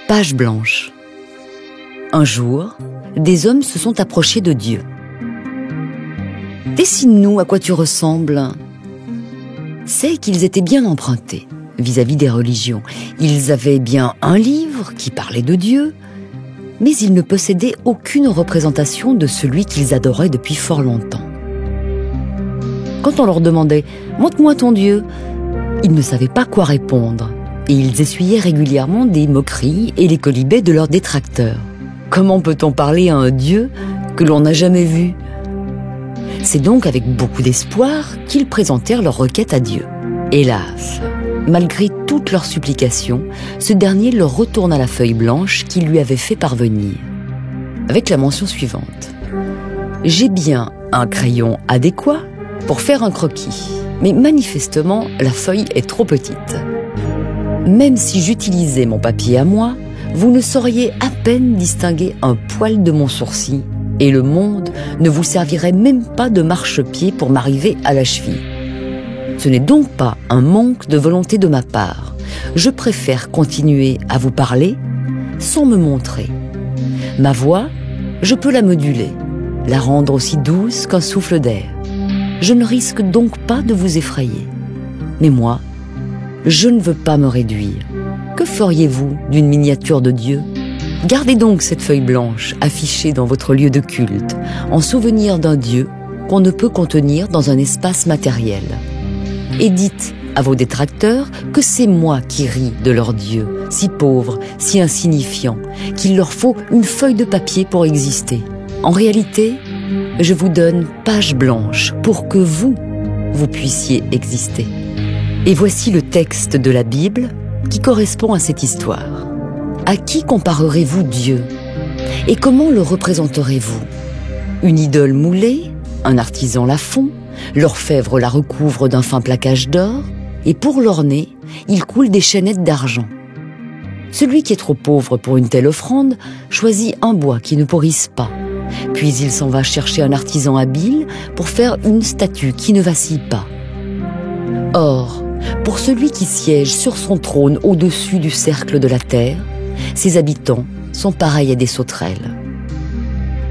Page blanche. Un jour, des hommes se sont approchés de Dieu. « Dessine-nous à quoi tu ressembles. » C'est qu'ils étaient bien empruntés vis-à-vis des religions. Ils avaient bien un livre qui parlait de Dieu, mais ils ne possédaient aucune représentation de celui qu'ils adoraient depuis fort longtemps. Quand on leur demandait « Montre-moi ton Dieu », ils ne savaient pas quoi répondre, et ils essuyaient régulièrement des moqueries et les quolibets de leurs détracteurs. Comment peut-on parler à un Dieu que l'on n'a jamais vu ? C'est donc avec beaucoup d'espoir qu'ils présentèrent leur requête à Dieu. Hélas, malgré toutes leurs supplications, ce dernier leur retourna la feuille blanche qu'il lui avait fait parvenir, avec la mention suivante. « J'ai bien un crayon adéquat pour faire un croquis, mais manifestement, la feuille est trop petite. Même si j'utilisais mon papier à moi, vous ne sauriez à peine distinguer un poil de mon sourcil, et le monde ne vous servirait même pas de marchepied pour m'arriver à la cheville. Ce n'est donc pas un manque de volonté de ma part. Je préfère continuer à vous parler sans me montrer. Ma voix, je peux la moduler, la rendre aussi douce qu'un souffle d'air. Je ne risque donc pas de vous effrayer. Mais moi, je ne veux pas me réduire. Que feriez-vous d'une miniature de Dieu ? Gardez donc cette feuille blanche affichée dans votre lieu de culte, en souvenir d'un Dieu qu'on ne peut contenir dans un espace matériel. Et dites à vos détracteurs que c'est moi qui ris de leur Dieu, si pauvre, si insignifiant, qu'il leur faut une feuille de papier pour exister. En réalité, je vous donne page blanche pour que vous puissiez exister. Et voici le texte de la Bible qui correspond à cette histoire. À qui comparerez-vous Dieu ? Et comment le représenterez-vous ? Une idole moulée ? Un artisan la fond ? L'orfèvre la recouvre d'un fin plaquage d'or ? Et pour l'orner, il coule des chaînettes d'argent. Celui qui est trop pauvre pour une telle offrande choisit un bois qui ne pourrisse pas. Puis il s'en va chercher un artisan habile pour faire une statue qui ne vacille pas. Or, pour celui qui siège sur son trône au-dessus du cercle de la terre, ses habitants sont pareils à des sauterelles.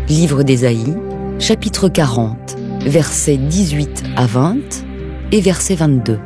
Livre d'Ésaïe, chapitre 40, versets 18 à 20 et verset 22.